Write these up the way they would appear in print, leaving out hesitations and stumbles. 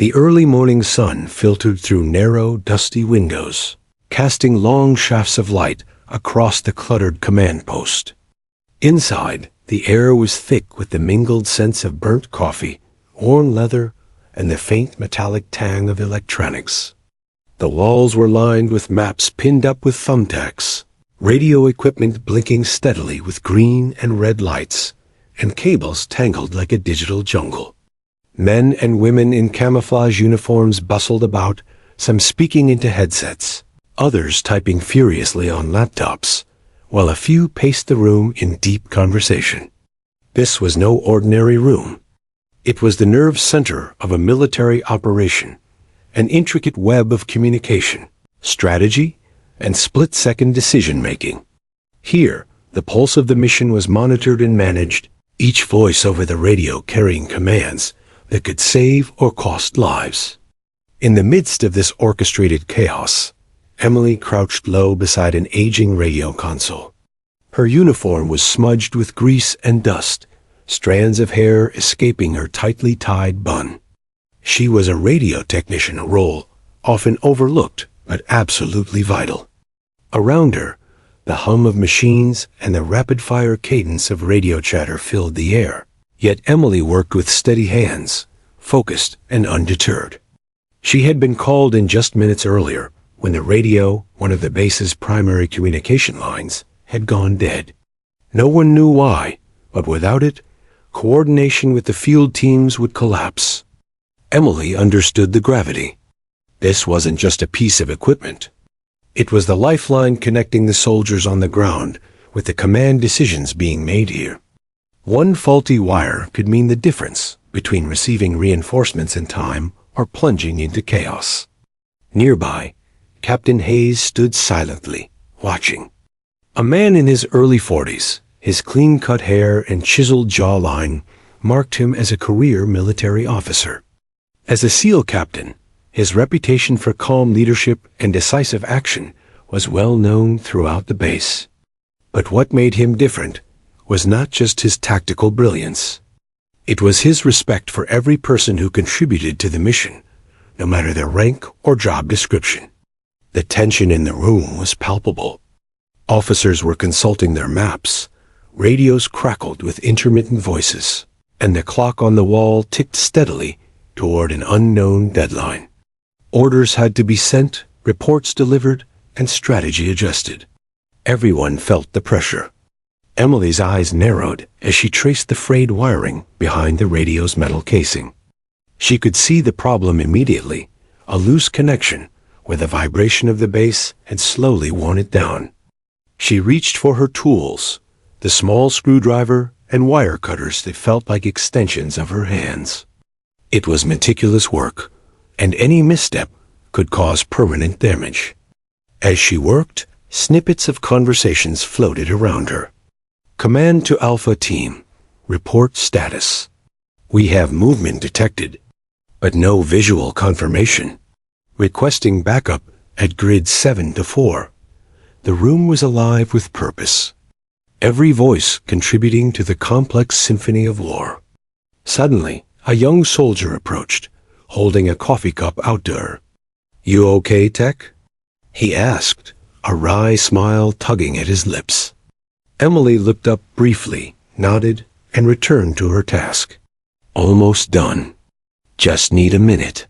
The early morning sun filtered through narrow, dusty windows, casting long shafts of light across the cluttered command post. Inside, the air was thick with the mingled scents of burnt coffee, worn leather, and the faint metallic tang of electronics. The walls were lined with maps pinned up with thumbtacks, radio equipment blinking steadily with green and red lights, and cables tangled like a digital jungle. Men and women in camouflage uniforms bustled about, some speaking into headsets, others typing furiously on laptops, while a few paced the room in deep conversation. This was no ordinary room. It was the nerve center of a military operation, an intricate web of communication, strategy, and split-second decision-making. Here, the pulse of the mission was monitored and managed, each voice over the radio carrying commands that could save or cost lives. In the midst of this orchestrated chaos, Emily crouched low beside an aging radio console. Her uniform was smudged with grease and dust, strands of hair escaping her tightly tied bun. She was a radio technician, a role often overlooked but absolutely vital. Around her, the hum of machines and the rapid-fire cadence of radio chatter filled the air. Yet Emily worked with steady hands, focused and undeterred. She had been called in just minutes earlier, when the radio, one of the base's primary communication lines, had gone dead. No one knew why, but without it, coordination with the field teams would collapse. Emily understood the gravity. This wasn't just a piece of equipment. It was the lifeline connecting the soldiers on the ground with the command decisions being made here. One faulty wire could mean the difference between receiving reinforcements in time or plunging into chaos. Nearby, Captain Hayes stood silently, watching. A man in his early 40s, his clean-cut hair and chiseled jawline marked him as a career military officer. As a SEAL captain, his reputation for calm leadership and decisive action was well known throughout the base. But what made him different was not just his tactical brilliance. It was his respect for every person who contributed to the mission, no matter their rank or job description. The tension in the room was palpable. Officers were consulting their maps, radios crackled with intermittent voices, and the clock on the wall ticked steadily toward an unknown deadline. Orders had to be sent, reports delivered, and strategy adjusted. Everyone felt the pressure. Emily's eyes narrowed as she traced the frayed wiring behind the radio's metal casing. She could see the problem immediately, a loose connection where the vibration of the base had slowly worn it down. She reached for her tools, the small screwdriver and wire cutters that felt like extensions of her hands. It was meticulous work, and any misstep could cause permanent damage. As she worked, snippets of conversations floated around her. Command to Alpha Team. Report status. We have movement detected, but no visual confirmation. Requesting backup at grid 7-4. The room was alive with purpose. Every voice contributing to the complex symphony of war. Suddenly, a young soldier approached, holding a coffee cup out to her. "You okay, Tech?" he asked, a wry smile tugging at his lips. Emily looked up briefly, nodded, and returned to her task. "Almost done. Just need a minute."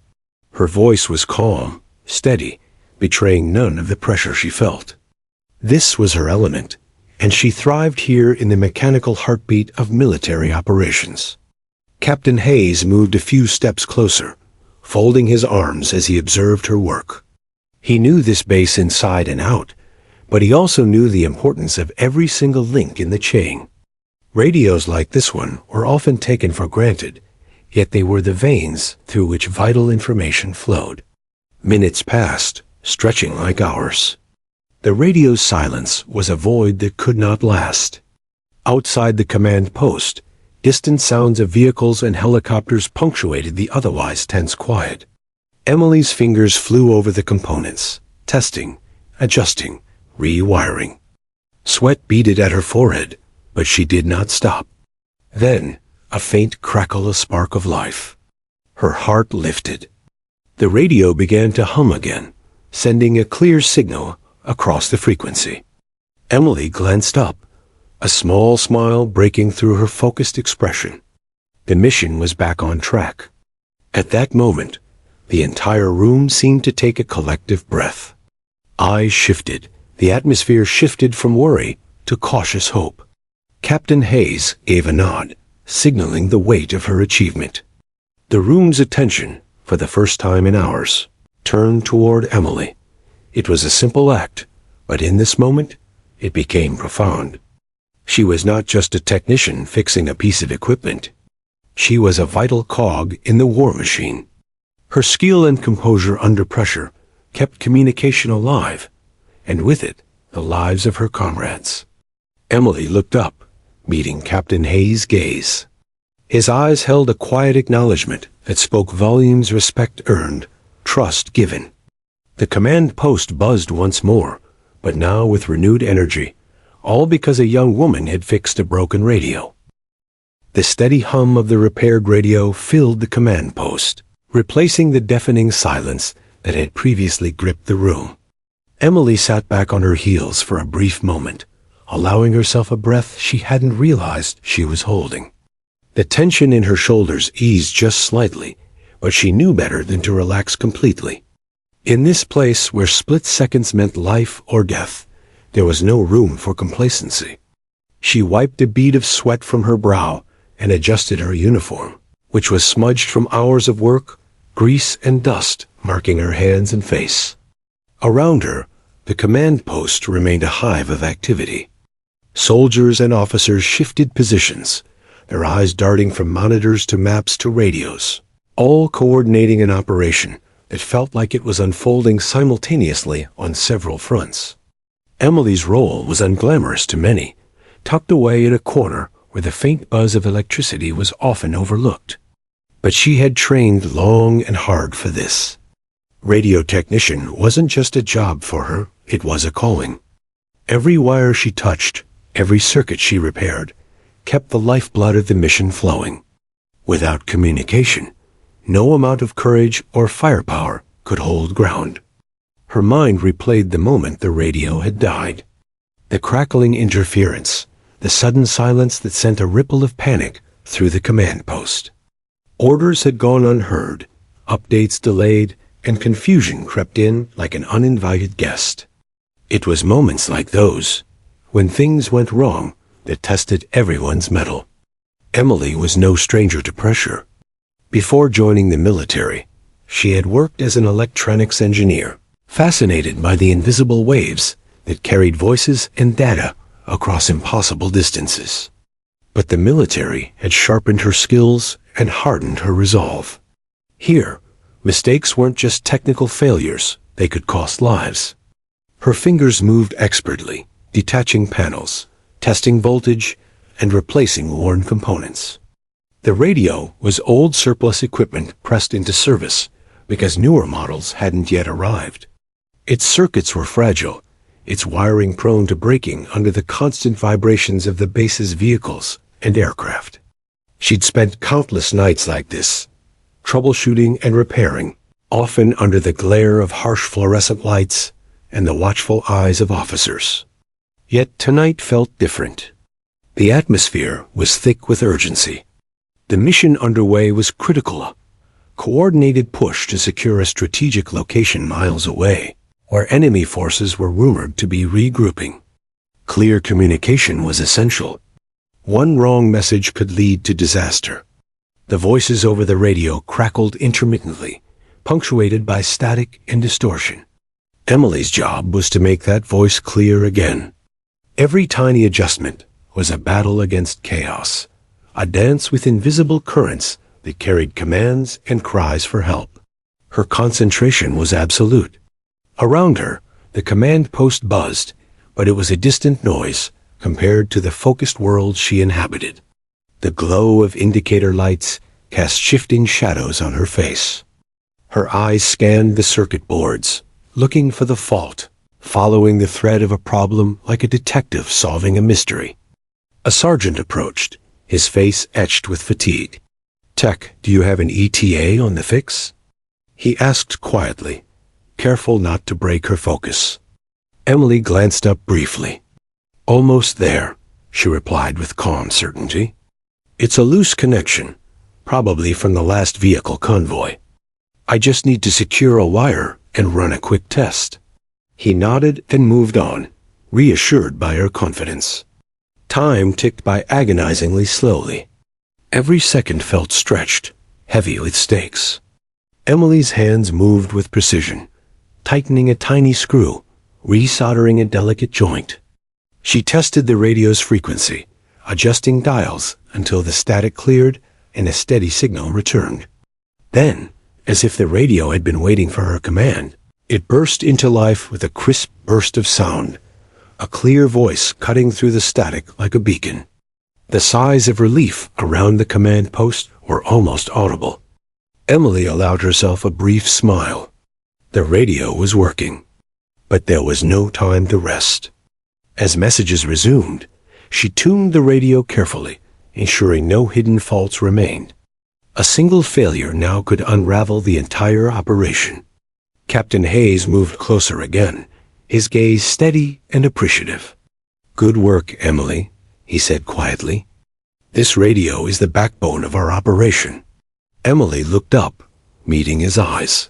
Her voice was calm, steady, betraying none of the pressure she felt. This was her element, and she thrived here in the mechanical heartbeat of military operations. Captain Hayes moved a few steps closer, folding his arms as he observed her work. He knew this base inside and out, but he also knew the importance of every single link in the chain. Radios like this one were often taken for granted, yet they were the veins through which vital information flowed. Minutes passed, stretching like hours. The radio's silence was a void that could not last. Outside the command post, distant sounds of vehicles and helicopters punctuated the otherwise tense quiet. Emily's fingers flew over the components, testing, adjusting, rewiring. Sweat beaded at her forehead, but she did not stop. Then, a faint crackle, a spark of life. Her heart lifted. The radio began to hum again, sending a clear signal across the frequency. Emily glanced up, a small smile breaking through her focused expression. The mission was back on track. At that moment, the entire room seemed to take a collective breath. Eyes shifted, the atmosphere shifted from worry to cautious hope. Captain Hayes gave a nod, signaling the weight of her achievement. The room's attention, for the first time in hours, turned toward Emily. It was a simple act, but in this moment, it became profound. She was not just a technician fixing a piece of equipment. She was a vital cog in the war machine. Her skill and composure under pressure kept communication alive, and with it, the lives of her comrades. Emily looked up, meeting Captain Hayes' gaze. His eyes held a quiet acknowledgement that spoke volumes: respect earned, trust given. The command post buzzed once more, but now with renewed energy, all because a young woman had fixed a broken radio. The steady hum of the repaired radio filled the command post, replacing the deafening silence that had previously gripped the room. Emily sat back on her heels for a brief moment, allowing herself a breath she hadn't realized she was holding. The tension in her shoulders eased just slightly, but she knew better than to relax completely. In this place where split seconds meant life or death, there was no room for complacency. She wiped a bead of sweat from her brow and adjusted her uniform, which was smudged from hours of work, grease and dust marking her hands and face. Around her, the command post remained a hive of activity. Soldiers and officers shifted positions, their eyes darting from monitors to maps to radios, all coordinating an operation that felt like it was unfolding simultaneously on several fronts. Emily's role was unglamorous to many, tucked away in a corner where the faint buzz of electricity was often overlooked. But she had trained long and hard for this. Radio technician wasn't just a job for her, it was a calling. Every wire she touched, every circuit she repaired, kept the lifeblood of the mission flowing. Without communication, no amount of courage or firepower could hold ground. Her mind replayed the moment the radio had died. The crackling interference, the sudden silence that sent a ripple of panic through the command post. Orders had gone unheard, updates delayed, and confusion crept in like an uninvited guest. It was moments like those, when things went wrong, that tested everyone's mettle. Emily was no stranger to pressure. Before joining the military, she had worked as an electronics engineer, fascinated by the invisible waves that carried voices and data across impossible distances. But the military had sharpened her skills and hardened her resolve. Here, mistakes weren't just technical failures, they could cost lives. Her fingers moved expertly, detaching panels, testing voltage, and replacing worn components. The radio was old surplus equipment pressed into service because newer models hadn't yet arrived. Its circuits were fragile, its wiring prone to breaking under the constant vibrations of the base's vehicles and aircraft. She'd spent countless nights like this, troubleshooting and repairing, often under the glare of harsh fluorescent lights and the watchful eyes of officers. Yet tonight felt different. The atmosphere was thick with urgency. The mission underway was critical, a coordinated push to secure a strategic location miles away, where enemy forces were rumored to be regrouping. Clear communication was essential. One wrong message could lead to disaster. The voices over the radio crackled intermittently, punctuated by static and distortion. Emily's job was to make that voice clear again. Every tiny adjustment was a battle against chaos, a dance with invisible currents that carried commands and cries for help. Her concentration was absolute. Around her, the command post buzzed, but it was a distant noise compared to the focused world she inhabited. The glow of indicator lights cast shifting shadows on her face. Her eyes scanned the circuit boards, looking for the fault, following the thread of a problem like a detective solving a mystery. A sergeant approached, his face etched with fatigue. "Tech, do you have an ETA on the fix?" he asked quietly, careful not to break her focus. Emily glanced up briefly. "Almost there," she replied with calm certainty. "It's a loose connection, probably from the last vehicle convoy. I just need to secure a wire and run a quick test." He nodded and moved on, reassured by her confidence. Time ticked by agonizingly slowly. Every second felt stretched, heavy with stakes. Emily's hands moved with precision, tightening a tiny screw, resoldering a delicate joint. She tested the radio's frequency, adjusting dials until the static cleared and a steady signal returned. Then, as if the radio had been waiting for her command, it burst into life with a crisp burst of sound, a clear voice cutting through the static like a beacon. The sighs of relief around the command post were almost audible. Emily allowed herself a brief smile. The radio was working, but there was no time to rest. As messages resumed, she tuned the radio carefully, ensuring no hidden faults remained. A single failure now could unravel the entire operation. Captain Hayes moved closer again, his gaze steady and appreciative. "Good work, Emily," he said quietly. "This radio is the backbone of our operation." Emily looked up, meeting his eyes.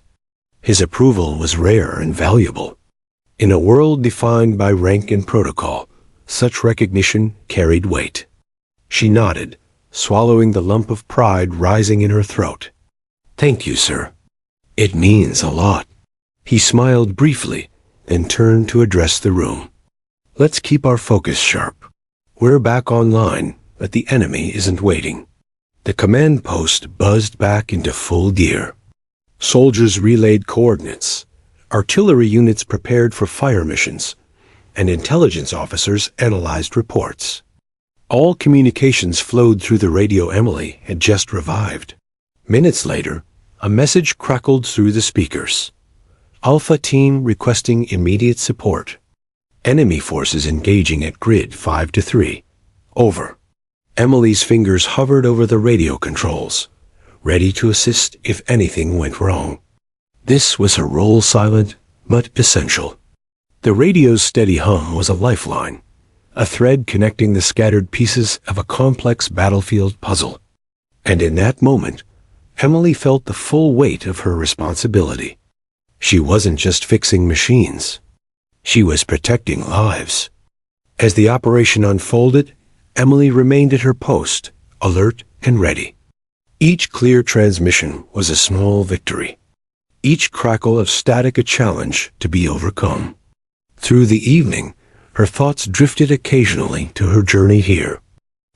His approval was rare and valuable. In a world defined by rank and protocol, such recognition carried weight. She nodded, swallowing the lump of pride rising in her throat. "Thank you, sir. It means a lot." He smiled briefly, then turned to address the room. "Let's keep our focus sharp. We're back online, but the enemy isn't waiting." The command post buzzed back into full gear. Soldiers relayed coordinates, artillery units prepared for fire missions, and intelligence officers analyzed reports. All communications flowed through the radio Emily had just revived. Minutes later, a message crackled through the speakers. "Alpha Team requesting immediate support. Enemy forces engaging at grid 5-3. Over." Emily's fingers hovered over the radio controls, ready to assist if anything went wrong. This was her role, silent but essential. The radio's steady hum was a lifeline, a thread connecting the scattered pieces of a complex battlefield puzzle. And in that moment, Emily felt the full weight of her responsibility. She wasn't just fixing machines. She was protecting lives. As the operation unfolded, Emily remained at her post, alert and ready. Each clear transmission was a small victory. Each crackle of static a challenge to be overcome. Through the evening, her thoughts drifted occasionally to her journey here.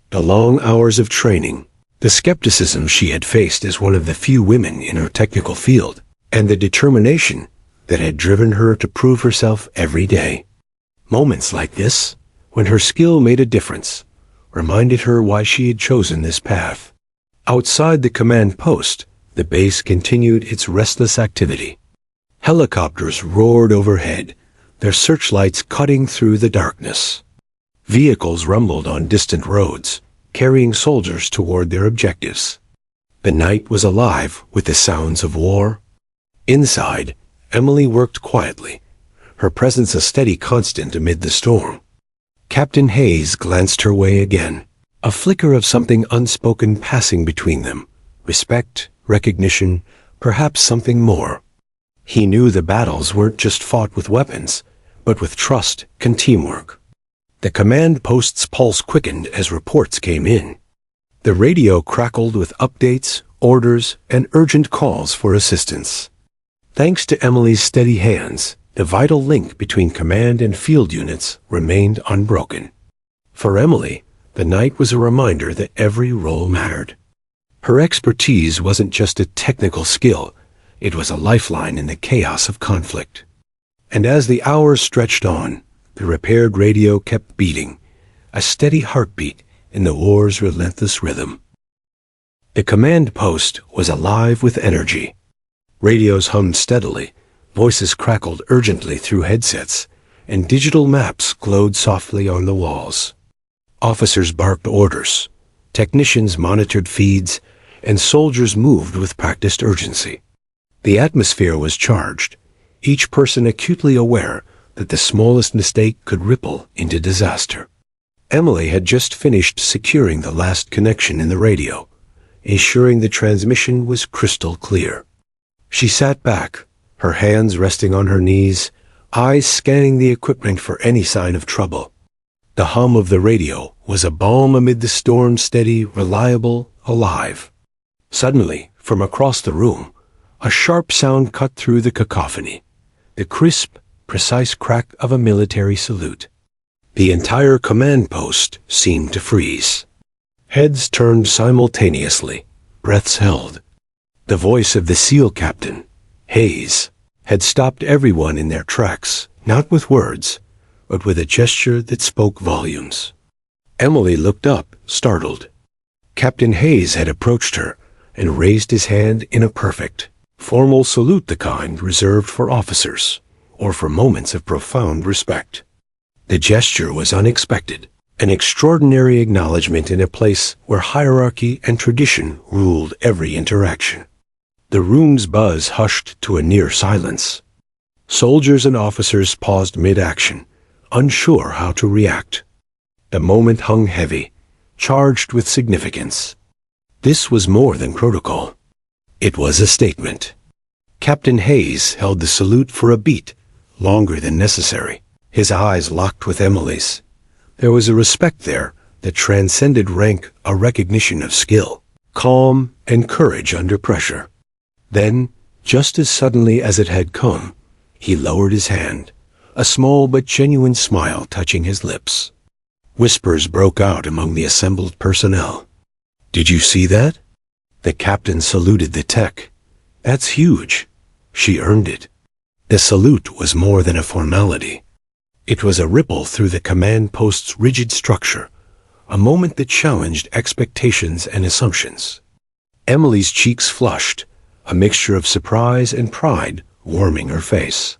The long hours of training, the skepticism she had faced as one of the few women in her technical field, and the determination that had driven her to prove herself every day. Moments like this, when her skill made a difference, reminded her why she had chosen this path. Outside the command post, the base continued its restless activity. Helicopters roared overhead, their searchlights cutting through the darkness. Vehicles rumbled on distant roads, carrying soldiers toward their objectives. The night was alive with the sounds of war. Inside, Emily worked quietly, her presence a steady constant amid the storm. Captain Hayes glanced her way again, a flicker of something unspoken passing between them, respect, recognition, perhaps something more. He knew the battles weren't just fought with weapons, but with trust and teamwork. The command post's pulse quickened as reports came in. The radio crackled with updates, orders, and urgent calls for assistance. Thanks to Emily's steady hands, the vital link between command and field units remained unbroken. For Emily, the night was a reminder that every role mattered. Her expertise wasn't just a technical skill, it was a lifeline in the chaos of conflict. And as the hours stretched on, the repaired radio kept beating, a steady heartbeat in the war's relentless rhythm. The command post was alive with energy. Radios hummed steadily, voices crackled urgently through headsets, and digital maps glowed softly on the walls. Officers barked orders, technicians monitored feeds, and soldiers moved with practiced urgency. The atmosphere was charged, each person acutely aware that the smallest mistake could ripple into disaster. Emily had just finished securing the last connection in the radio, ensuring the transmission was crystal clear. She sat back, her hands resting on her knees, eyes scanning the equipment for any sign of trouble. The hum of the radio was a balm amid the storm, steady, reliable, alive. Suddenly, from across the room, a sharp sound cut through the cacophony, the crisp, precise crack of a military salute. The entire command post seemed to freeze. Heads turned simultaneously, breaths held. The voice of the SEAL captain, Hayes, had stopped everyone in their tracks, not with words, but with a gesture that spoke volumes. Emily looked up, startled. Captain Hayes had approached her and raised his hand in a perfect, formal salute, the kind reserved for officers, or for moments of profound respect. The gesture was unexpected, an extraordinary acknowledgement in a place where hierarchy and tradition ruled every interaction. The room's buzz hushed to a near silence. Soldiers and officers paused mid-action, unsure how to react. The moment hung heavy, charged with significance. This was more than protocol. It was a statement. Captain Hayes held the salute for a beat, longer than necessary, his eyes locked with Emily's. There was a respect there that transcended rank, a recognition of skill, calm, and courage under pressure. Then, just as suddenly as it had come, he lowered his hand, a small but genuine smile touching his lips. Whispers broke out among the assembled personnel. "Did you see that?" The captain saluted the tech. "That's huge. She earned it." The salute was more than a formality. It was a ripple through the command post's rigid structure, a moment that challenged expectations and assumptions. Emily's cheeks flushed, a mixture of surprise and pride warming her face.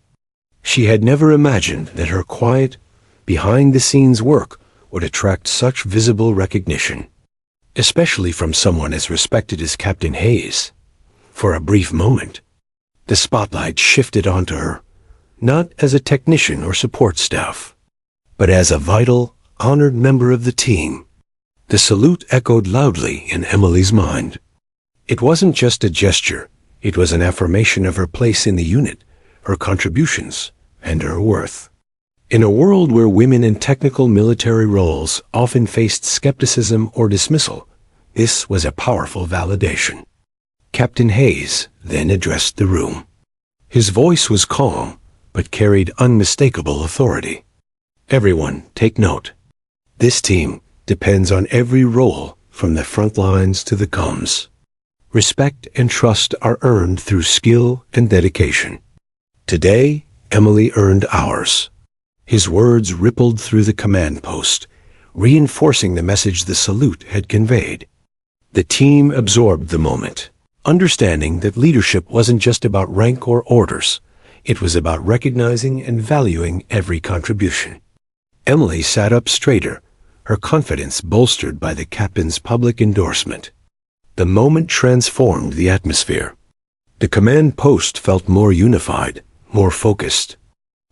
She had never imagined that her quiet, behind-the-scenes work would attract such visible recognition, especially from someone as respected as Captain Hayes. For a brief moment, the spotlight shifted onto her, not as a technician or support staff, but as a vital, honored member of the team. The salute echoed loudly in Emily's mind. It wasn't just a gesture, it was an affirmation of her place in the unit, her contributions, and her worth. In a world where women in technical military roles often faced skepticism or dismissal, this was a powerful validation. Captain Hayes then addressed the room. His voice was calm, but carried unmistakable authority. "Everyone, take note. This team depends on every role from the front lines to the comms. Respect and trust are earned through skill and dedication. Today, Emily earned ours." His words rippled through the command post, reinforcing the message the salute had conveyed. The team absorbed the moment, understanding that leadership wasn't just about rank or orders. It was about recognizing and valuing every contribution. Emily sat up straighter, her confidence bolstered by the captain's public endorsement. The moment transformed the atmosphere. The command post felt more unified, more focused.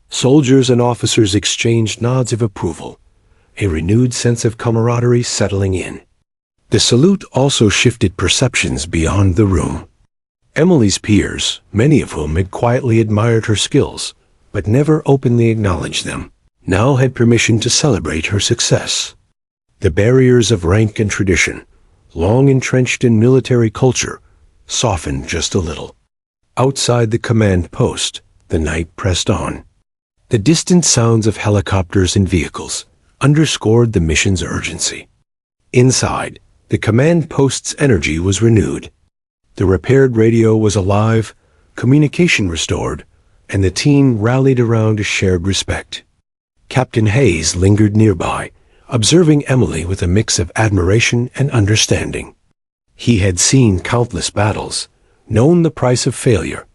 Soldiers and officers exchanged nods of approval, a renewed sense of camaraderie settling in. The salute also shifted perceptions beyond the room. Emily's peers, many of whom had quietly admired her skills, but never openly acknowledged them, now had permission to celebrate her success. The barriers of rank and tradition, long entrenched in military culture, softened just a little. Outside the command post, the night pressed on. The distant sounds of helicopters and vehicles underscored the mission's urgency. Inside, the command post's energy was renewed. The repaired radio was alive, communication restored, and the team rallied around a shared respect. Captain Hayes lingered nearby, observing Emily with a mix of admiration and understanding. He had seen countless battles, known the price of failure,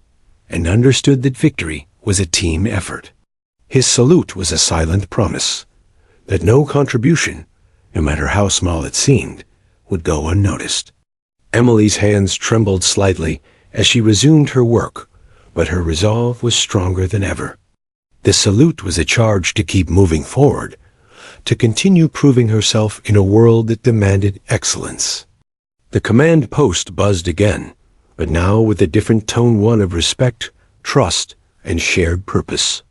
and understood that victory was a team effort. His salute was a silent promise that no contribution, no matter how small it seemed, would go unnoticed. Emily's hands trembled slightly as she resumed her work, but her resolve was stronger than ever. The salute was a charge to keep moving forward, to continue proving herself in a world that demanded excellence. The command post buzzed again, but now with a different tone, one of respect, trust, and shared purpose.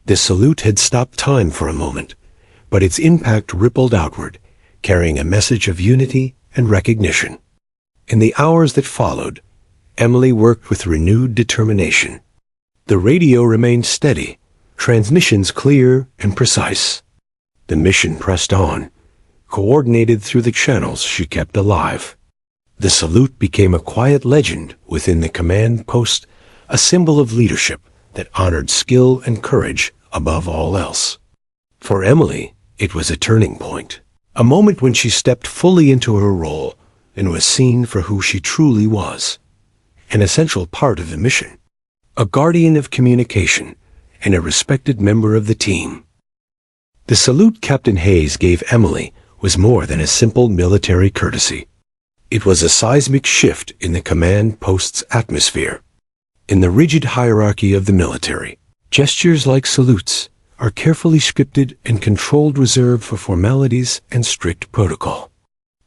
The salute had stopped time for a moment, but its impact rippled outward, carrying a message of unity and recognition. In the hours that followed, Emily worked with renewed determination. The radio remained steady, transmissions clear and precise. The mission pressed on, coordinated through the channels she kept alive. The salute became a quiet legend within the command post, a symbol of leadership that honored skill and courage above all else. For Emily, it was a turning point, a moment when she stepped fully into her role and was seen for who she truly was, an essential part of the mission, a guardian of communication and a respected member of the team. The salute Captain Hayes gave Emily was more than a simple military courtesy. It was a seismic shift in the command post's atmosphere. In the rigid hierarchy of the military, gestures like salutes are carefully scripted and controlled, reserved for formalities and strict protocol.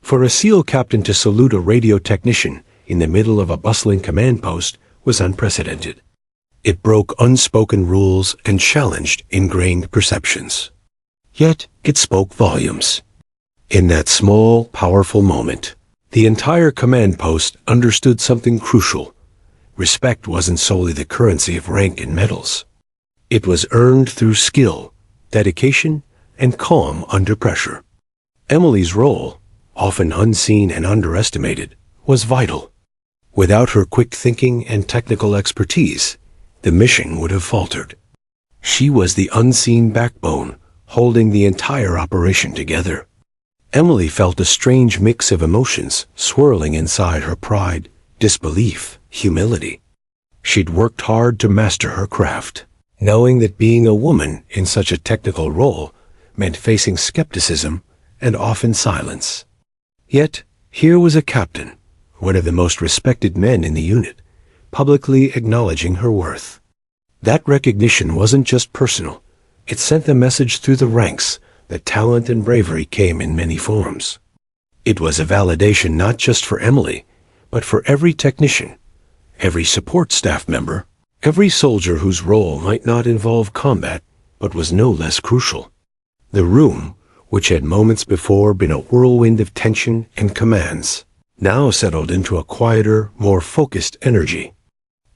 For a SEAL captain to salute a radio technician in the middle of a bustling command post was unprecedented. It broke unspoken rules and challenged ingrained perceptions. Yet it spoke volumes. In that small, powerful moment, the entire command post understood something crucial. Respect wasn't solely the currency of rank and medals. It was earned through skill, dedication, and calm under pressure. Emily's role, often unseen and underestimated, was vital. Without her quick thinking and technical expertise, the mission would have faltered. She was the unseen backbone, holding the entire operation together. Emily felt a strange mix of emotions swirling inside her: pride, disbelief, humility. She'd worked hard to master her craft, knowing that being a woman in such a technical role meant facing skepticism and often silence. Yet, here was a captain, one of the most respected men in the unit, publicly acknowledging her worth. That recognition wasn't just personal. It sent a message through the ranks that talent and bravery came in many forms. It was a validation not just for Emily, but for every technician, every support staff member, every soldier whose role might not involve combat, but was no less crucial. The room, which had moments before been a whirlwind of tension and commands, now settled into a quieter, more focused energy.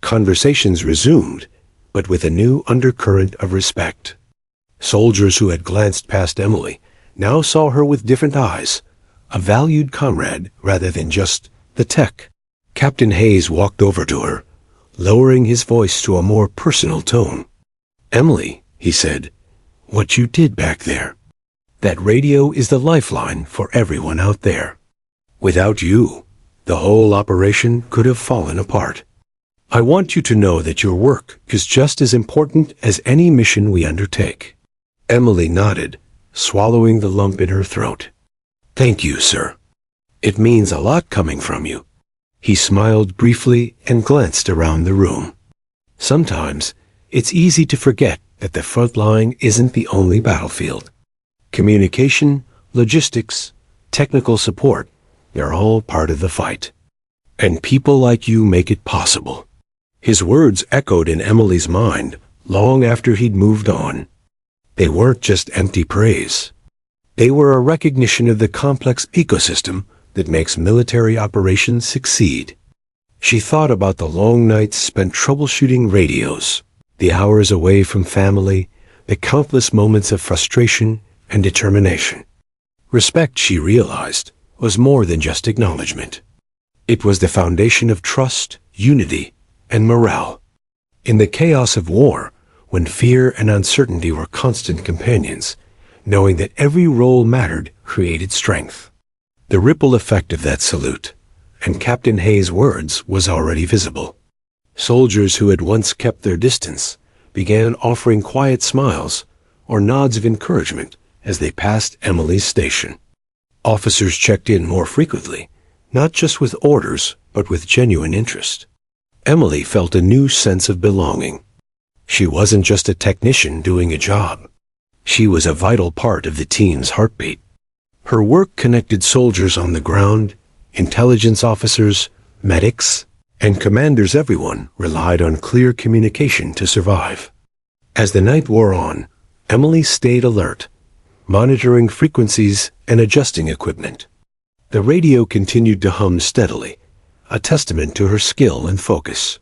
Conversations resumed, but with a new undercurrent of respect. Soldiers who had glanced past Emily now saw her with different eyes, a valued comrade rather than just the tech. Captain Hayes walked over to her, lowering his voice to a more personal tone. "Emily," he said, "what you did back there, that radio is the lifeline for everyone out there. Without you, the whole operation could have fallen apart. I want you to know that your work is just as important as any mission we undertake." Emily nodded, swallowing the lump in her throat. "Thank you, sir. It means a lot coming from you." He smiled briefly and glanced around the room. Sometimes, it's easy to forget that the front line isn't the only battlefield. Communication, logistics, technical support, they're all part of the fight. And people like you make it possible. His words echoed in Emily's mind long after he'd moved on. They weren't just empty praise. They were a recognition of the complex ecosystem that makes military operations succeed. She thought about the long nights spent troubleshooting radios, the hours away from family, the countless moments of frustration and determination. Respect, she realized, was more than just acknowledgement. It was the foundation of trust, unity, and morale. In the chaos of war, when fear and uncertainty were constant companions, knowing that every role mattered created strength. The ripple effect of that salute, and Captain Hayes' words, was already visible. Soldiers who had once kept their distance began offering quiet smiles or nods of encouragement as they passed Emily's station. Officers checked in more frequently, not just with orders, but with genuine interest. Emily felt a new sense of belonging. She wasn't just a technician doing a job. She was a vital part of the team's heartbeat. Her work connected soldiers on the ground, intelligence officers, medics, and commanders. Everyone relied on clear communication to survive. As the night wore on, Emily stayed alert, monitoring frequencies and adjusting equipment. The radio continued to hum steadily, a testament to her skill and focus.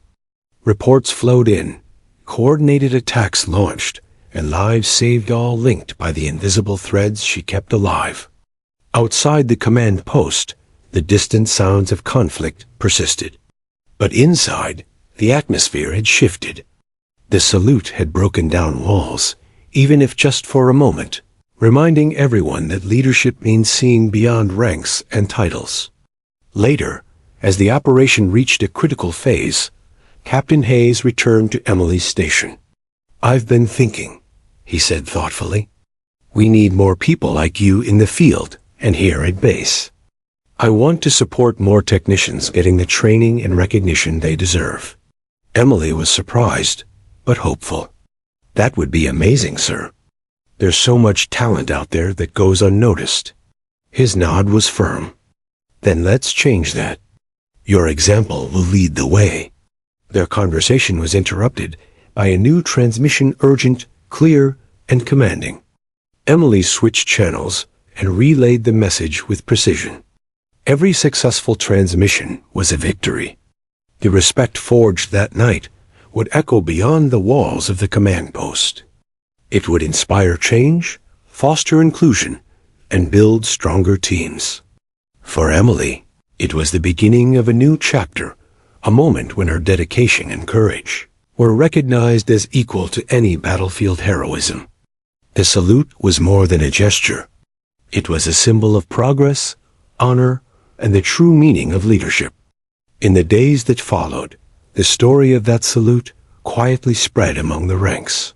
Reports flowed in, coordinated attacks launched, and lives saved, all linked by the invisible threads she kept alive. Outside the command post, the distant sounds of conflict persisted. But inside, the atmosphere had shifted. The salute had broken down walls, even if just for a moment, reminding everyone that leadership means seeing beyond ranks and titles. Later, as the operation reached a critical phase, Captain Hayes returned to Emily's station. "I've been thinking," he said thoughtfully. "We need more people like you in the field and here at base. I want to support more technicians getting the training and recognition they deserve." Emily was surprised, but hopeful. "That would be amazing, sir. There's so much talent out there that goes unnoticed." His nod was firm. "Then let's change that. Your example will lead the way." Their conversation was interrupted by a new transmission, urgent, clear, and commanding. Emily switched channels and relayed the message with precision. Every successful transmission was a victory. The respect forged that night would echo beyond the walls of the command post. It would inspire change, foster inclusion, and build stronger teams. For Emily, it was the beginning of a new chapter, a moment when her dedication and courage were recognized as equal to any battlefield heroism. The salute was more than a gesture. It was a symbol of progress, honor, and the true meaning of leadership. In the days that followed, the story of that salute quietly spread among the ranks.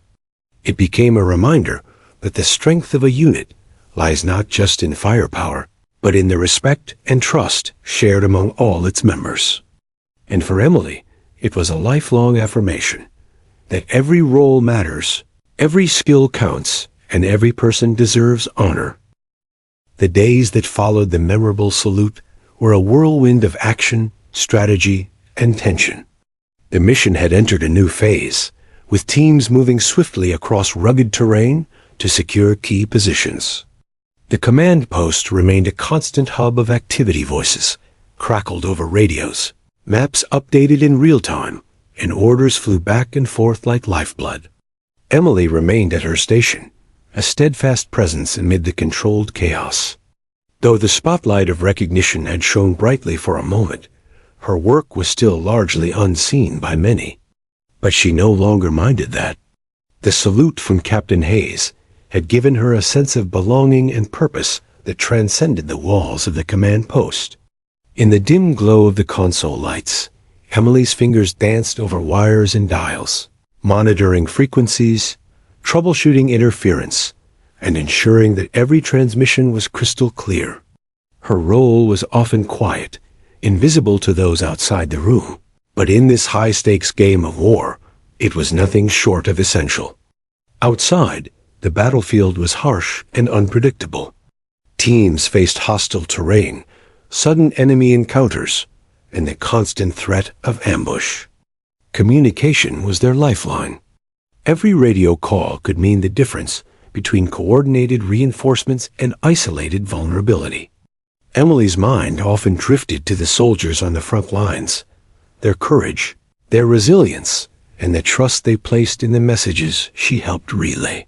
It became a reminder that the strength of a unit lies not just in firepower, but in the respect and trust shared among all its members. And for Emily, it was a lifelong affirmation that every role matters, every skill counts, and every person deserves honor. The days that followed the memorable salute were a whirlwind of action, strategy, and tension. The mission had entered a new phase, with teams moving swiftly across rugged terrain to secure key positions. The command post remained a constant hub of activity. Voices crackled over radios, maps updated in real time, and orders flew back and forth like lifeblood. Emily remained at her station, a steadfast presence amid the controlled chaos. Though the spotlight of recognition had shone brightly for a moment, her work was still largely unseen by many. But she no longer minded that. The salute from Captain Hayes had given her a sense of belonging and purpose that transcended the walls of the command post. In the dim glow of the console lights, Emily's fingers danced over wires and dials, monitoring frequencies, troubleshooting interference, and ensuring that every transmission was crystal clear. Her role was often quiet, invisible to those outside the room. But in this high-stakes game of war, it was nothing short of essential. Outside, the battlefield was harsh and unpredictable. Teams faced hostile terrain, sudden enemy encounters, and the constant threat of ambush. Communication was their lifeline. Every radio call could mean the difference between coordinated reinforcements and isolated vulnerability. Emily's mind often drifted to the soldiers on the front lines, their courage, their resilience, and the trust they placed in the messages she helped relay.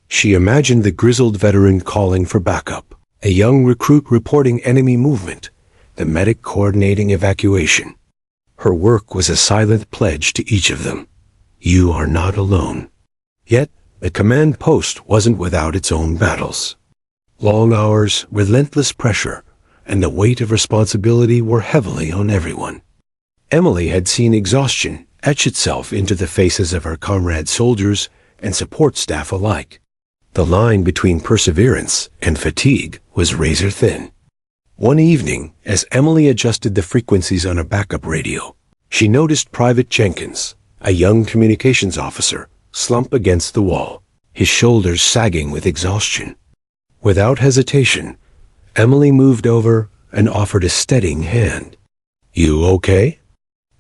She imagined the grizzled veteran calling for backup, a young recruit reporting enemy movement, the medic coordinating evacuation. Her work was a silent pledge to each of them. You are not alone. Yet, the command post wasn't without its own battles. Long hours, relentless pressure, and the weight of responsibility were heavily on everyone. Emily had seen exhaustion etch itself into the faces of her comrade soldiers and support staff alike. The line between perseverance and fatigue was razor thin. One evening, as Emily adjusted the frequencies on a backup radio, She noticed Private Jenkins, a young communications officer, slump against the wall, his shoulders sagging with exhaustion. Without hesitation, Emily moved over and offered a steadying hand. "You okay?"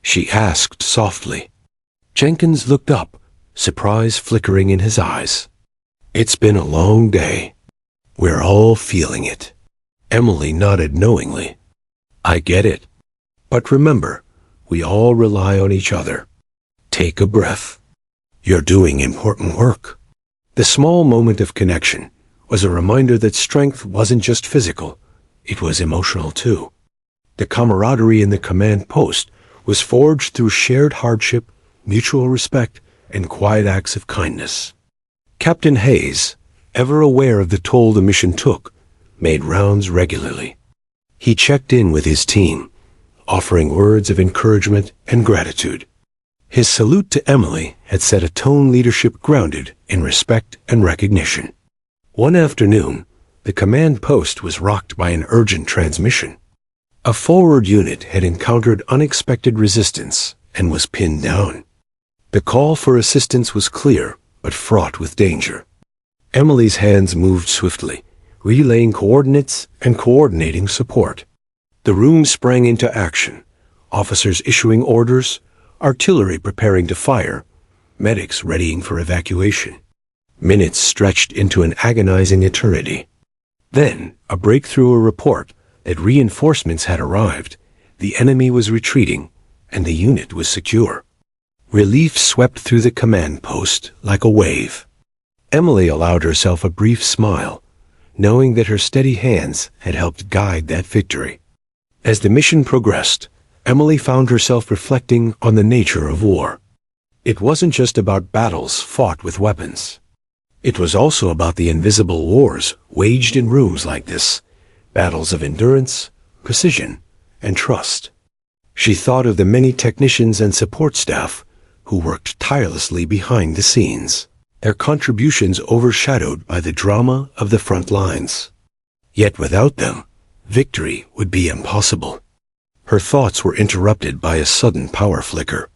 she asked softly. Jenkins looked up, surprise flickering in his eyes. "It's been a long day. We're all feeling it." Emily nodded knowingly. "I get it. But remember, we all rely on each other. Take a breath. You're doing important work." The small moment of connection was a reminder that strength wasn't just physical, it was emotional too. The camaraderie in the command post was forged through shared hardship, mutual respect, and quiet acts of kindness. Captain Hayes, ever aware of the toll the mission took, made rounds regularly. He checked in with his team, offering words of encouragement and gratitude. His salute to Emily had set a tone leadership grounded in respect and recognition. One afternoon, the command post was rocked by an urgent transmission. A forward unit had encountered unexpected resistance and was pinned down. The call for assistance was clear, but fraught with danger. Emily's hands moved swiftly, relaying coordinates and coordinating support. The room sprang into action, officers issuing orders, artillery preparing to fire, medics readying for evacuation. Minutes stretched into an agonizing eternity. Then, a breakthrough report that reinforcements had arrived, the enemy was retreating, and the unit was secure. Relief swept through the command post like a wave. Emily allowed herself a brief smile, knowing that her steady hands had helped guide that victory. As the mission progressed, Emily found herself reflecting on the nature of war. It wasn't just about battles fought with weapons. It was also about the invisible wars waged in rooms like this, battles of endurance, precision, and trust. She thought of the many technicians and support staff who worked tirelessly behind the scenes, their contributions overshadowed by the drama of the front lines. Yet without them, victory would be impossible. Her thoughts were interrupted by a sudden power flicker.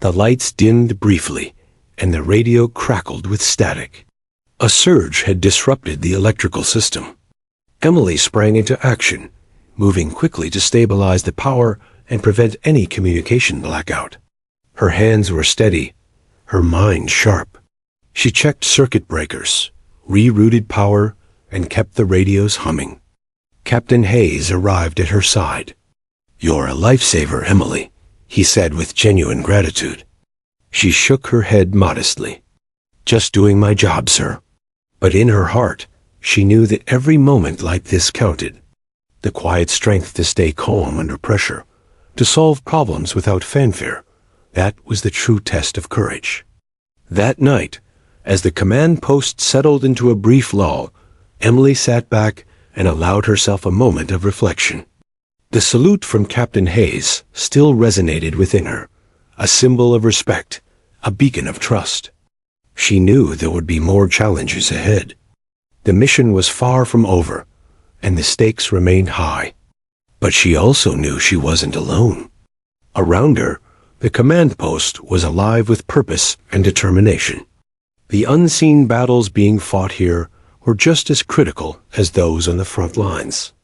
The lights dimmed briefly, and the radio crackled with static. A surge had disrupted the electrical system. Emily sprang into action, moving quickly to stabilize the power and prevent any communication blackout. Her hands were steady, her mind sharp. She checked circuit breakers, rerouted power, and kept the radios humming. Captain Hayes arrived at her side. "You're a lifesaver, Emily," he said with genuine gratitude. She shook her head modestly. "Just doing my job, sir." But in her heart, she knew that every moment like this counted. The quiet strength to stay calm under pressure, to solve problems without fanfare, that was the true test of courage. That night, as the command post settled into a brief lull, Emily sat back and allowed herself a moment of reflection. The salute from Captain Hayes still resonated within her, a symbol of respect, a beacon of trust. She knew there would be more challenges ahead. The mission was far from over, and the stakes remained high. But she also knew she wasn't alone. Around her, the command post was alive with purpose and determination. The unseen battles being fought here were just as critical as those on the front lines.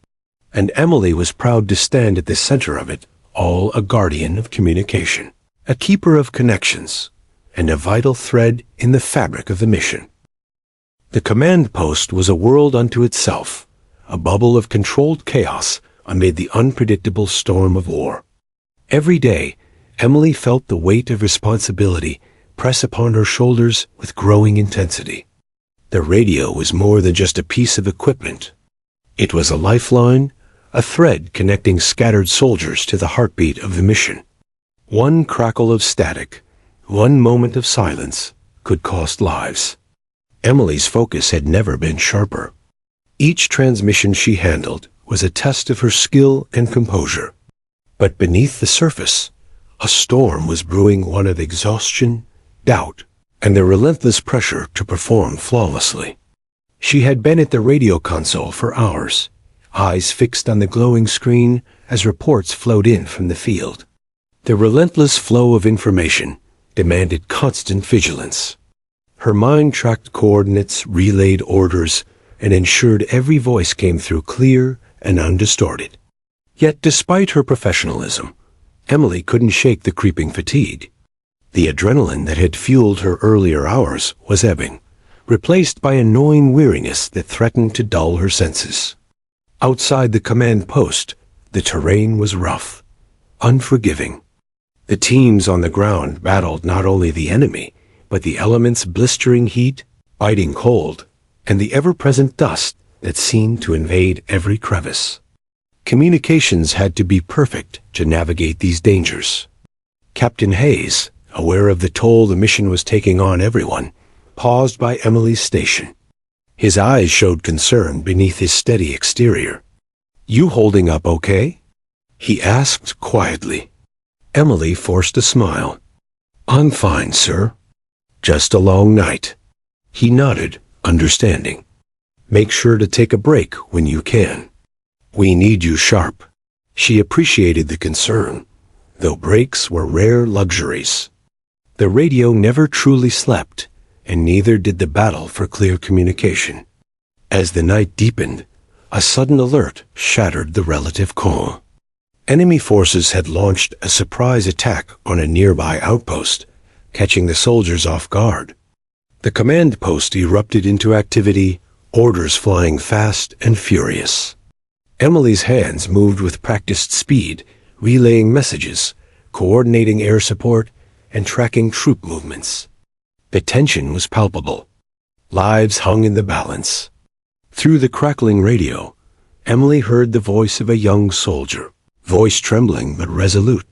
And Emily was proud to stand at the center of it, all a guardian of communication, a keeper of connections, and a vital thread in the fabric of the mission. The command post was a world unto itself, a bubble of controlled chaos amid the unpredictable storm of war. Every day, Emily felt the weight of responsibility press upon her shoulders with growing intensity. The radio was more than just a piece of equipment. It was a lifeline, a thread connecting scattered soldiers to the heartbeat of the mission. One crackle of static, one moment of silence, could cost lives. Emily's focus had never been sharper. Each transmission she handled was a test of her skill and composure. But beneath the surface, a storm was brewing, one of exhaustion, doubt, and the relentless pressure to perform flawlessly. She had been at the radio console for hours, eyes fixed on the glowing screen as reports flowed in from the field. The relentless flow of information demanded constant vigilance. Her mind tracked coordinates, relayed orders, and ensured every voice came through clear and undistorted. Yet despite her professionalism, Emily couldn't shake the creeping fatigue. The adrenaline that had fueled her earlier hours was ebbing, replaced by a gnawing weariness that threatened to dull her senses. Outside the command post, the terrain was rough, unforgiving. The teams on the ground battled not only the enemy, but the elements' blistering heat, biting cold, and the ever-present dust that seemed to invade every crevice. Communications had to be perfect to navigate these dangers. Captain Hayes, aware of the toll the mission was taking on everyone, paused by Emily's station. His eyes showed concern beneath his steady exterior. "You holding up okay?" he asked quietly. Emily forced a smile. "I'm fine, sir. Just a long night." He nodded, understanding. "Make sure to take a break when you can. We need you sharp." She appreciated the concern, though breaks were rare luxuries. The radio never truly slept, and neither did the battle for clear communication. As the night deepened, a sudden alert shattered the relative calm. Enemy forces had launched a surprise attack on a nearby outpost, catching the soldiers off guard. The command post erupted into activity, orders flying fast and furious. Emily's hands moved with practiced speed, relaying messages, coordinating air support, and tracking troop movements. The tension was palpable. Lives hung in the balance. Through the crackling radio, Emily heard the voice of a young soldier, voice trembling but resolute.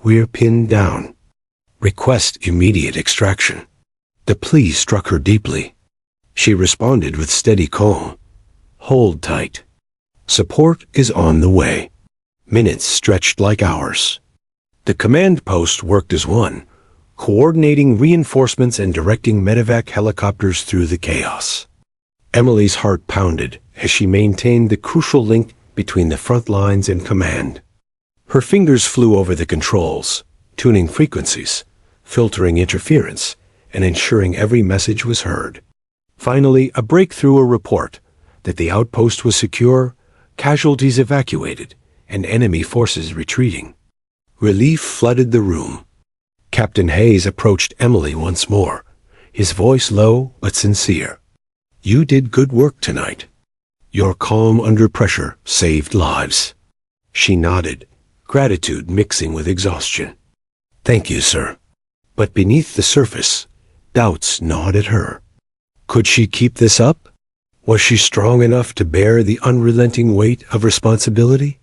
"We're pinned down. Request immediate extraction." The plea struck her deeply. She responded with steady calm. "Hold tight. Support is on the way." Minutes stretched like hours. The command post worked as one, coordinating reinforcements and directing medevac helicopters through the chaos. Emily's heart pounded as she maintained the crucial link between the front lines and command. Her fingers flew over the controls, tuning frequencies, filtering interference, and ensuring every message was heard. Finally, a breakthrough report that the outpost was secure, casualties evacuated, and enemy forces retreating. Relief flooded the room. Captain Hayes approached Emily once more, his voice low but sincere. "You did good work tonight. Your calm under pressure saved lives." She nodded, gratitude mixing with exhaustion. "Thank you, sir." But beneath the surface, doubts gnawed at her. Could she keep this up? Was she strong enough to bear the unrelenting weight of responsibility?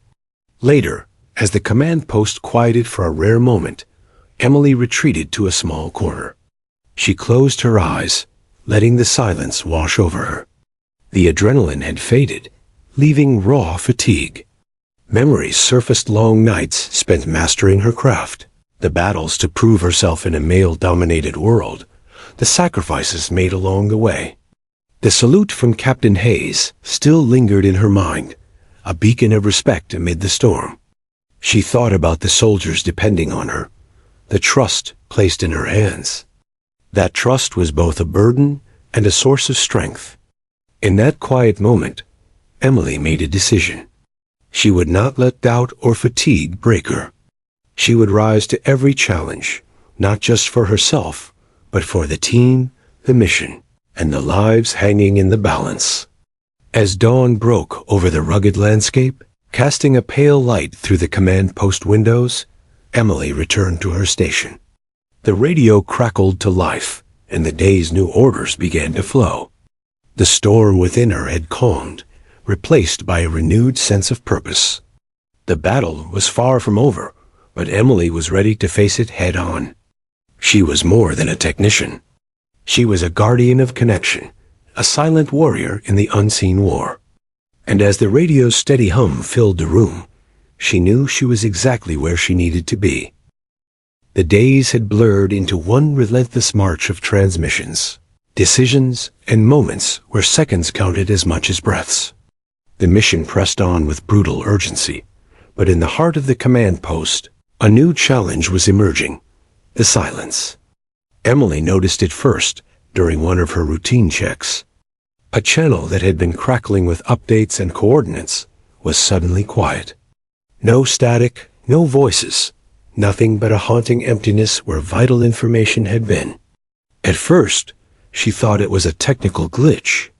Later, as the command post quieted for a rare moment, Emily retreated to a small corner. She closed her eyes, letting the silence wash over her. The adrenaline had faded, leaving raw fatigue. Memories surfaced: long nights spent mastering her craft, the battles to prove herself in a male-dominated world, the sacrifices made along the way. The salute from Captain Hayes still lingered in her mind, a beacon of respect amid the storm. She thought about the soldiers depending on her, the trust placed in her hands. That trust was both a burden and a source of strength. In that quiet moment, Emily made a decision. She would not let doubt or fatigue break her. She would rise to every challenge, not just for herself, but for the team, the mission, and the lives hanging in the balance. As dawn broke over the rugged landscape, casting a pale light through the command post windows, Emily returned to her station. The radio crackled to life, and the day's new orders began to flow. The storm within her had calmed, replaced by a renewed sense of purpose. The battle was far from over, but Emily was ready to face it head-on. She was more than a technician. She was a guardian of connection, a silent warrior in the unseen war. And as the radio's steady hum filled the room, she knew she was exactly where she needed to be. The days had blurred into one relentless march of transmissions, decisions, and moments where seconds counted as much as breaths. The mission pressed on with brutal urgency, but in the heart of the command post, A new challenge was emerging: the silence. Emily noticed it first during one of her routine checks. A channel that had been crackling with updates and coordinates was suddenly quiet. No static, no voices, nothing but a haunting emptiness where vital information had been. At first, she thought it was a technical glitch,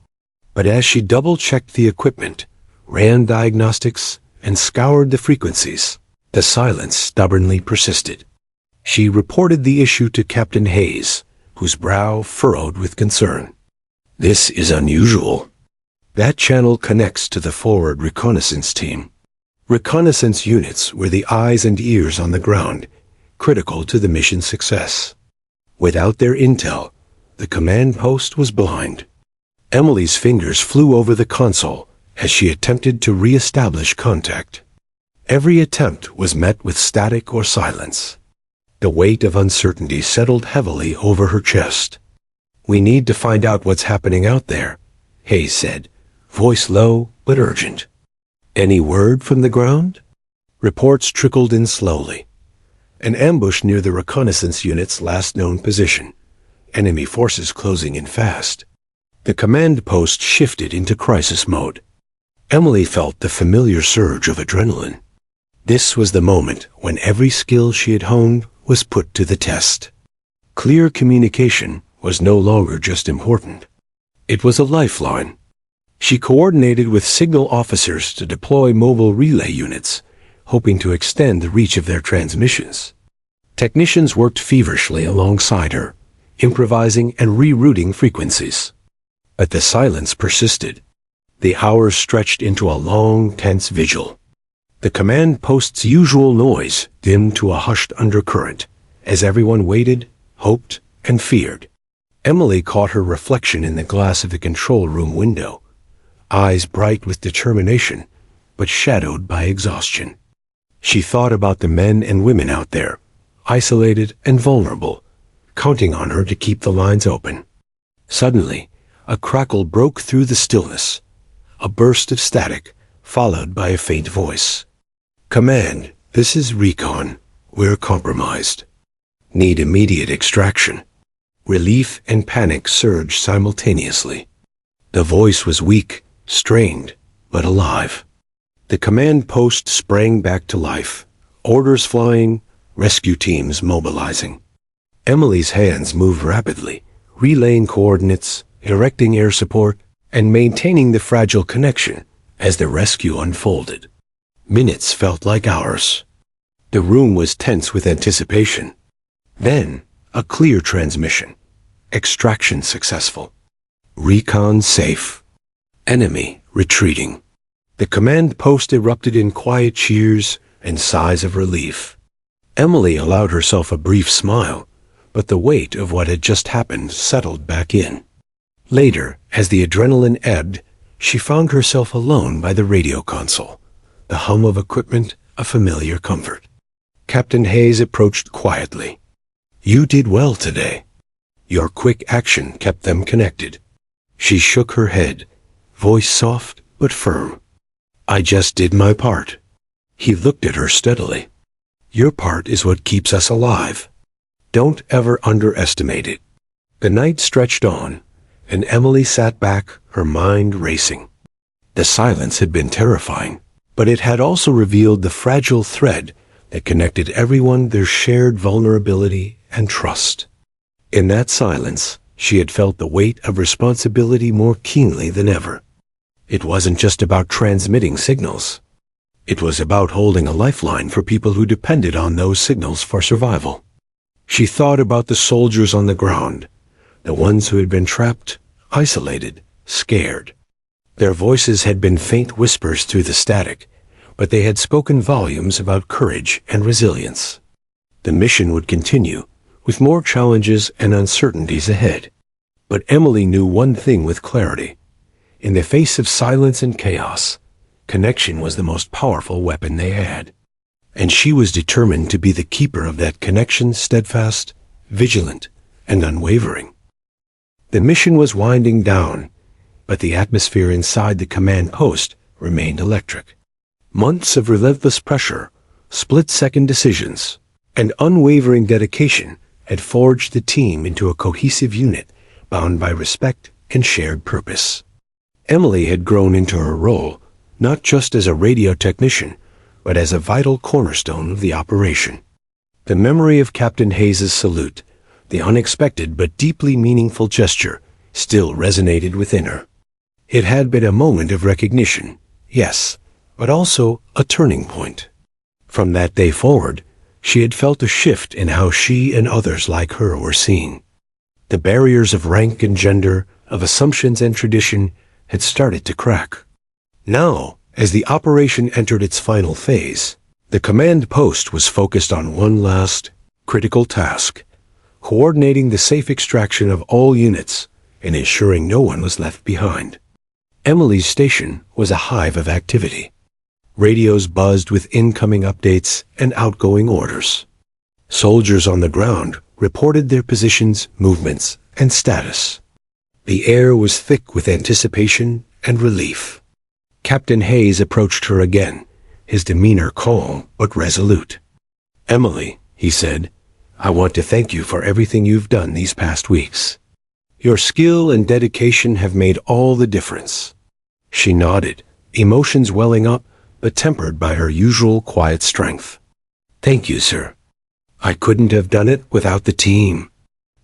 but as she double-checked the equipment, ran diagnostics, and scoured the frequencies, the silence stubbornly persisted. She reported the issue to Captain Hayes, whose brow furrowed with concern. "This is unusual. That channel connects to the forward reconnaissance team." Reconnaissance units were the eyes and ears on the ground, critical to the mission's success. Without their intel, the command post was blind. Emily's fingers flew over the console as she attempted to re-establish contact. Every attempt was met with static or silence. The weight of uncertainty settled heavily over her chest. "We need to find out what's happening out there," Hayes said, voice low but urgent. "Any word from the ground?" Reports trickled in slowly. An ambush near the reconnaissance unit's last known position. Enemy forces closing in fast. The command post shifted into crisis mode. Emily felt the familiar surge of adrenaline. This was the moment when every skill she had honed was put to the test. Clear communication was no longer just important. It was a lifeline. She coordinated with signal officers to deploy mobile relay units, hoping to extend the reach of their transmissions. Technicians worked feverishly alongside her, improvising and rerouting frequencies. But the silence persisted. The hours stretched into a long, tense vigil. The command post's usual noise dimmed to a hushed undercurrent, as everyone waited, hoped, and feared. Emily caught her reflection in the glass of the control room window, eyes bright with determination, but shadowed by exhaustion. She thought about the men and women out there, isolated and vulnerable, counting on her to keep the lines open. Suddenly, a crackle broke through the stillness, a burst of static, followed by a faint voice. "Command, this is Recon. We're compromised. Need immediate extraction." Relief and panic surged simultaneously. The voice was weak, strained, but alive. The command post sprang back to life, orders flying, rescue teams mobilizing. Emily's hands moved rapidly, relaying coordinates, erecting air support, and maintaining the fragile connection as the rescue unfolded. Minutes felt like hours. The room was tense with anticipation. Then, a clear transmission. Extraction successful. Recon safe. Enemy retreating. The command post erupted in quiet cheers and sighs of relief. Emily allowed herself a brief smile, but the weight of what had just happened settled back in. Later, as the adrenaline ebbed, she found herself alone by the radio console, the hum of equipment a familiar comfort. Captain Hayes approached quietly. "You did well today. Your quick action kept them connected." She shook her head, voice soft but firm. "I just did my part." He looked at her steadily. "Your part is what keeps us alive. Don't ever underestimate it." The night stretched on, and Emily sat back, her mind racing. The silence had been terrifying, but it had also revealed the fragile thread that connected everyone, their shared vulnerability and trust. In that silence, she had felt the weight of responsibility more keenly than ever. It wasn't just about transmitting signals. It was about holding a lifeline for people who depended on those signals for survival. She thought about the soldiers on the ground, the ones who had been trapped, isolated, scared. Their voices had been faint whispers through the static, but they had spoken volumes about courage and resilience. The mission would continue, with more challenges and uncertainties ahead. But Emily knew one thing with clarity. In the face of silence and chaos, connection was the most powerful weapon they had. And she was determined to be the keeper of that connection, steadfast, vigilant, and unwavering. The mission was winding down, but the atmosphere inside the command post remained electric. Months of relentless pressure, split-second decisions, and unwavering dedication had forged the team into a cohesive unit bound by respect and shared purpose. Emily had grown into her role not just as a radio technician, but as a vital cornerstone of the operation. The memory of Captain Hayes's salute, the unexpected but deeply meaningful gesture, still resonated within her. It had been a moment of recognition, yes, but also a turning point. From that day forward, she had felt a shift in how she and others like her were seen. The barriers of rank and gender, of assumptions and tradition, had started to crack. Now, as the operation entered its final phase, the command post was focused on one last, critical task: coordinating the safe extraction of all units and ensuring no one was left behind. Emily's station was a hive of activity. Radios buzzed with incoming updates and outgoing orders. Soldiers on the ground reported their positions, movements, and status. The air was thick with anticipation and relief. Captain Hayes approached her again, his demeanor calm but resolute. "Emily," he said, "I want to thank you for everything you've done these past weeks. Your skill and dedication have made all the difference." She nodded, emotions welling up, but tempered by her usual quiet strength. "Thank you, sir. I couldn't have done it without the team."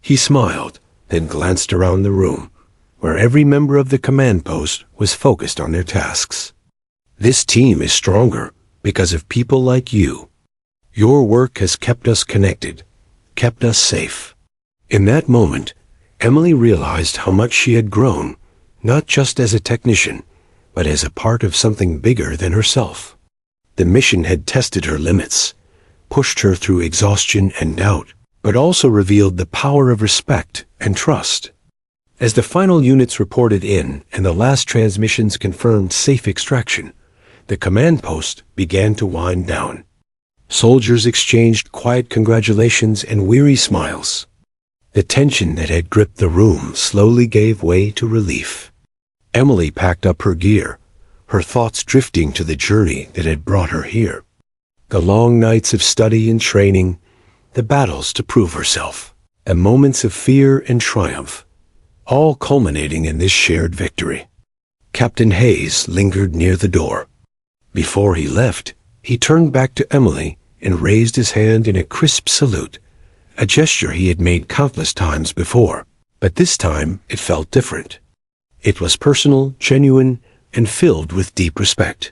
He smiled, then glanced around the room, where every member of the command post was focused on their tasks. "This team is stronger because of people like you. Your work has kept us connected, kept us safe." In that moment, Emily realized how much she had grown, not just as a technician, but as a part of something bigger than herself. The mission had tested her limits, pushed her through exhaustion and doubt, but also revealed the power of respect and trust. As the final units reported in and the last transmissions confirmed safe extraction, the command post began to wind down. Soldiers exchanged quiet congratulations and weary smiles. The tension that had gripped the room slowly gave way to relief. Emily packed up her gear, her thoughts drifting to the journey that had brought her here. The long nights of study and training, the battles to prove herself, and moments of fear and triumph, all culminating in this shared victory. Captain Hayes lingered near the door. Before he left, he turned back to Emily and raised his hand in a crisp salute, a gesture he had made countless times before, but this time it felt different. It was personal, genuine, and filled with deep respect.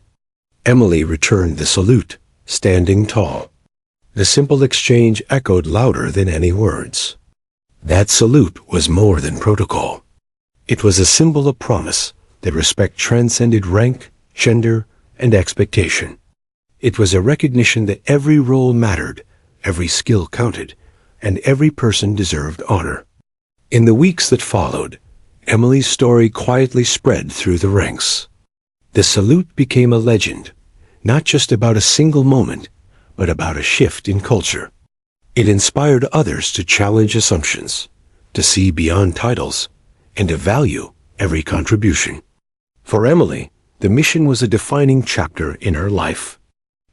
Emily returned the salute, standing tall. The simple exchange echoed louder than any words. That salute was more than protocol. It was a symbol of promise that respect transcended rank, gender, and expectation. It was a recognition that every role mattered, every skill counted, and every person deserved honor. In the weeks that followed, Emily's story quietly spread through the ranks. The salute became a legend, not just about a single moment, but about a shift in culture. It inspired others to challenge assumptions, to see beyond titles, and to value every contribution. For Emily, the mission was a defining chapter in her life.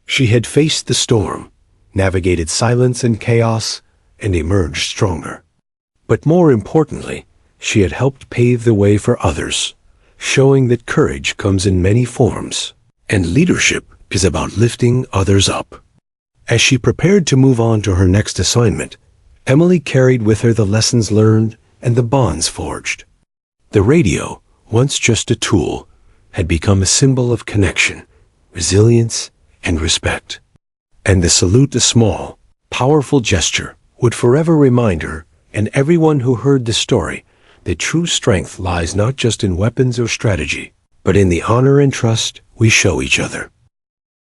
She had faced the storm, navigated silence and chaos, and emerged stronger. But more importantly, she had helped pave the way for others, showing that courage comes in many forms, and leadership is about lifting others up. As she prepared to move on to her next assignment, Emily carried with her the lessons learned and the bonds forged. The radio, once just a tool, had become a symbol of connection, resilience, and respect. And the salute, a small, powerful gesture, would forever remind her and everyone who heard the story that true strength lies not just in weapons or strategy, but in the honor and trust we show each other.